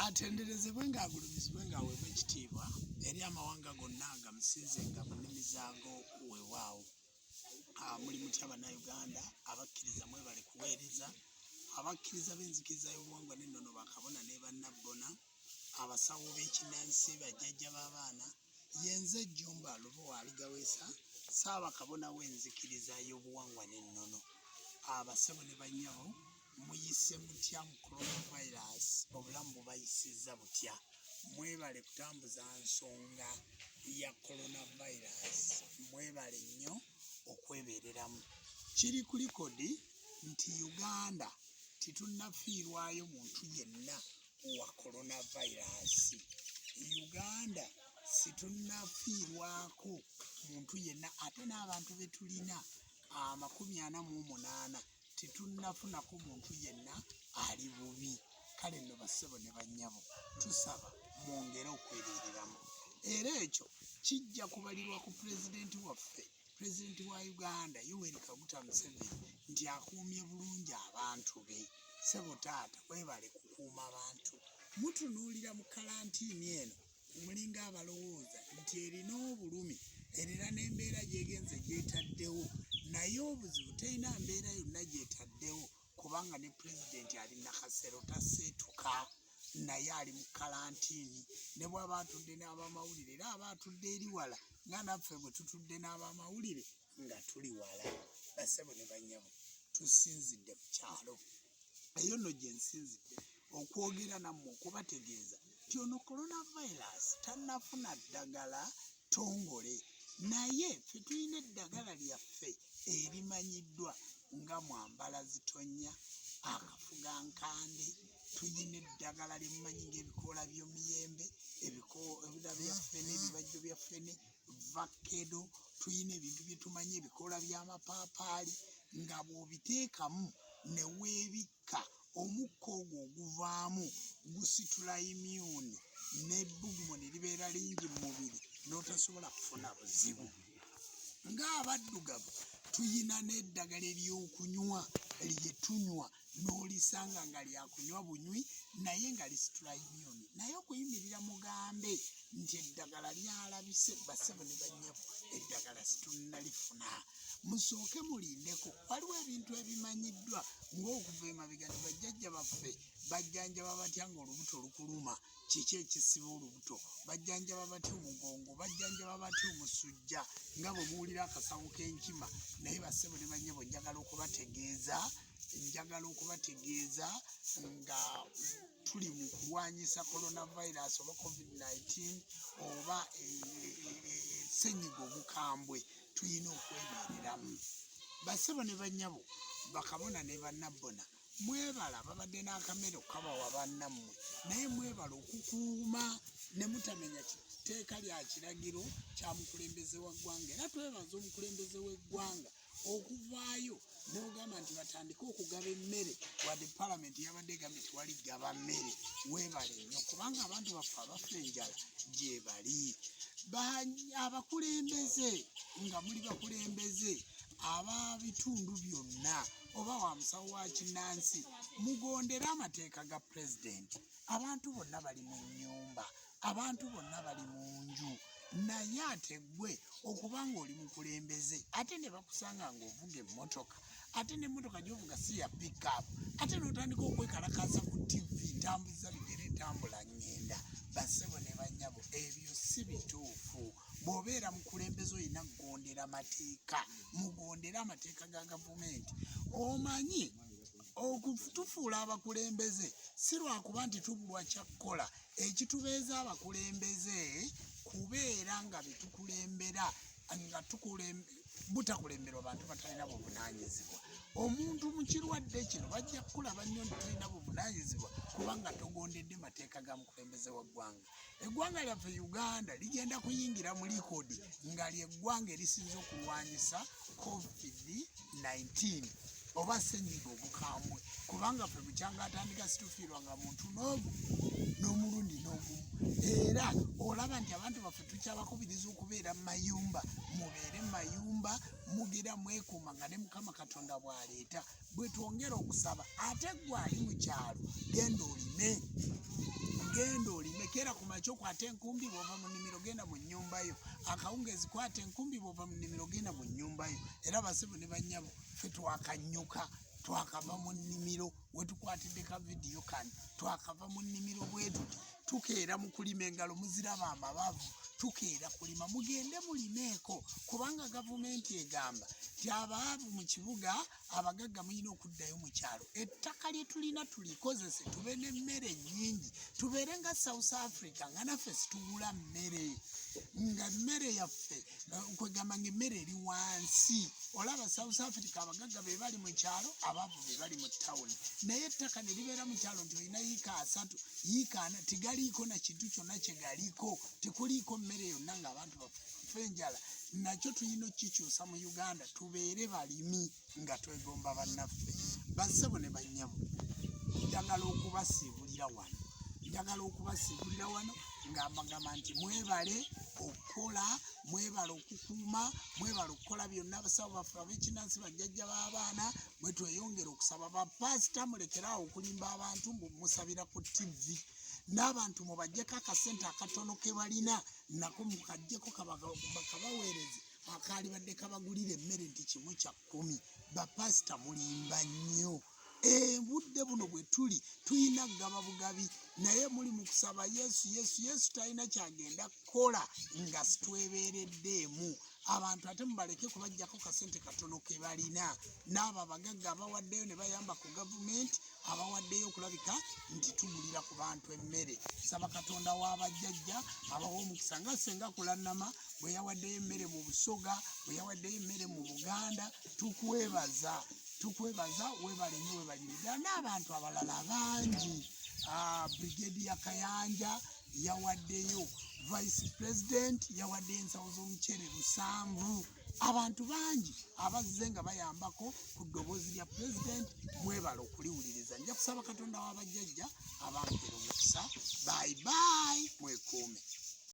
atenderezebwe ng'agulumizibwe ng'aweebwa ekitiibwa eri amawanga gonna agamusinzenga mu nnimi zaago weewaawo. Muli mutya Bannayuganda abakkiriza mwebale kuweereza, abakkiriza b'enzikiriza y'obuwangwa n'ennono bakabona ne bannabbona, abasawo b'ekinnansi, bajjajja b'abaana, yenze Jjumba Lubowa Aligaweesa, Ssaabakabona w'enzikiriza y'obuwangwa n'ennono. Abasebo ne bannyabo muyise mutya mu coronavirus, obulamu bubayisizza butya? Mwebale kutambuza nsonga ya coronavirus, mwebale nnyo okwebeereramu. Kiri ku likodi nti Uganda titunnafiirwayo muntu yenna wa coronavirus. Uganda situnnafiirwako muntu yenna, ate n'abantu be tulina 48 titunnafunako muntu yenna ali bubi. Kale nno bassebo ne bannyabo tusaba mwongere okwebeereramu. Era ekyo kijja kubalirwa ku pulezidenti waffe, pulezidenti wa Uganda Yoweri Kaguta Museveni, nti akuumye bulungi abantu be. Ssebo taata webale kukuuma abantu. Mutunuulira mu kalantiini eno mulinga abalowooza nti erina obulumi, era n'embeera gyegenze gyetaddewo, naye obuzibu terina mbeera yonna gyetaddewo, kubanga ne pulezidenti ali nakasero taseetuka, naye ali mu kalantiini. Ne bw'aba atudde n'abamawulire era aba atudde eri wala nga naffe bwe tutudde n'abamawulire nga tuli wala. Bassebo ne bannyabo tusinzidde mu kyalo, eyo nno gye nsinzidde okwogera nammwe okubategeeza nti ono coronavirus tannafuna ddagala ttongole, naye ffe tulina eddagala lyaffe erimanyiddwa nga mwambala zitonya, akafugankande, tulina eddagala lyemumanyi ng'ebikoola by'omuyembe, ebibala bya ffene, ebibajjo bya ffene, vakedo, tulina ebintu bye tumanyi ebikoola by'amapaapaali, nga bw'obiteekamu ne weebikka omukka ogwo oguvaamu gusitula immune n'ebbugumu ne libeera lingi mu mubiri n'otasobola kufuna buzibu. Ng'abaddugavu tuyina n'eddagala ery'okunywa lye tunywa n'olisanga nga lyakunywa bunywi naye nga lisitula immune, naye okuyimirira mugambe nti eddagala lyalabise. Bassebo ne bannyabo eddagala situnnalifuna. Musooke mulindeko, waliwo ebintu ebimanyiddwa ng'okuva emabega nti bajjajja baffe bajjanjaba batya ng'olubuto lukuluma, kiki ekisiba olubuto, bajjanjaba batya omugongo, bajjanjaba batya omusujja, nga bwe muwulira akasawo k'enkima. Naye bassebo ne bannyabo njagala okubategeeza nga tuli mu kulwanyisa coronavirus oba covid-19 oba ssenyiga omukambwe, tulina okwebeereramu. Bassebo ne bannyabo, bakabona ne bannabbona, mwebala babadde n'akamere okabawa bannammwe, naye mwebala okukuuma ne mutamenya tteeka lya kiragiro kya mukulembeze wa ggwanga. Era twebaza omukulembeze w'eggwanga okuvaayo n'ogamba nti batandike okugaba emmere, wadde palamenti yabadde egambye tewaligaba mmere. Weebale nnyo kubanga abantu baffe abafa enjala gye bali. Abakulembeze nga muli bakulembeze ab'ebitundu byonna oba wa musawo wa kinnansi, mugondere amateeka ga pulezidenti. Abantu bonna bali mu nnyumba, abantu bonna bali mu nju, naye ate ggwe okuba ng'oli mukulembeze ate ne bakusanga ng'ovuga emmotoka, ate n'emmotoka gy'ovuga si ya pikapu, ate n'otandika okwekalakaasa ku ttivi, ntambuza bigere, ntambula ngenda. Bassebo ne bannyabo ebyo si bituufu. Bw'obeera mukulembeze olina kugondera mateeka, mugondere amateeka ga gavumenti. Omanyi okutufuula abakulembeze si lwakuba nti tubulwa kyakkola, ekitubeeza abakulembeze kubeera nga betukulembera nga butakulemberwa bantu batalina buvunaanyizibwa. Omuntu mu kirwadde kino bajja kukulaba nnyo nti talina buvunaanyizibwa kubanga togondedde mateeka ga mukulembeze wa ggwanga. Eggwanga lyaffe Uganda ligenda kuyingira mu likodi nga ly'eggwanga erisinze okulwanyisa covid-19 oba ssenyiga omukambwe, kubanga ffe bukyanga atandika situfiirwanga muntu n'omu n'omulundi n'ogumu. Era olaba nti abantu baffe tukyabakubiriza okubeera mu mayumba. Mubeere mu mayumba, mugira mwekuuma nga ne Mukama Katonda bw'aleeta bwe twongera okusaba. Ate ggwe ali mu kyalo genda olime, genda olime kera ku makyo kwata enkumbi bw'ova mu nnimiro genda mu nnyumba yo akawungezi kwata enkumbi bw'ova mu nnimiro genda mu nnyumba yo era basebo ne bannyabo ffe twakanyuka twakava mu nnimiro wetukwatidde ka vidiyo kano twakava mu nnimiro bwetuti tukeera mu kulima engalo muziraba amabavu tukeera kulima mugende mulimeeko kubanga gavumenti egamba ti abaavu mu kibuga abagagga mulina okuddayo mu kyalo ettaka lye tulina tulikozese tube n'emmere nnyingi tubeere nga South Africa nga naffe situgula mmere nga mmere yaffe kwegamba nga emmere eri wansi olaba South Africa abagagga be bali mu kyalo abaavu be bali mu tawuni naye ettaka ne libeera mu kyalo nti olina yiika 3 yiika 4 tigaliiko na kintu kyonna kye galiko tekuliiko mmere yonna ng'abantu bafe enjala nakyo tulina okukikyusa mu Uganda tubeere balimi nga twegomba bannaffe bassebo ne bannyabo njagala okubasiibulira wano ng'amagamba nti mwebale okukola mwebale okukuuma mwebale okukola byonna abasawo baffe ab'ekinnansi bajjajja b'abaana bwe tweyongera okusaba bapasita mulekerawo okulimba abantu musabira ku TV n'abantu mubajjeko akasente akatono ke balina nako mukajjeko kabaweereze akaali badde kabagulira emmere nti 110 bapasita mulimba nnyo budde buno bwe tuli tuyina gaba bugabi naye muli mu kusaba yesu talina kyagenda kukola nga situebeereddeemu abantu ate mubaleke kubajjako kasente katono ke balina n'abo abagagga abawaddeyo ne bayamba ku gavumenti abawaddeyo okulabika nti tugulira ku bantu emmere saba katonda w'abajjajja abawa omukisa nga senga kulannama bwe yawaddeyo emmere mu Busoga bwe yawaddeyo emmere mu Buganda tukwebaza webale nnyo webalirira n'abantu abalala bangi Brigadier Kayanja yawaddeyo Vice President yawaddeyo ensawo z'omuceere 7 abantu bangi abazze nga bayambako ku ddoboozi lya President mwebale okuliwuliriza nja kusaba katonda w'abajjajja abampera omukisa bye mwekuume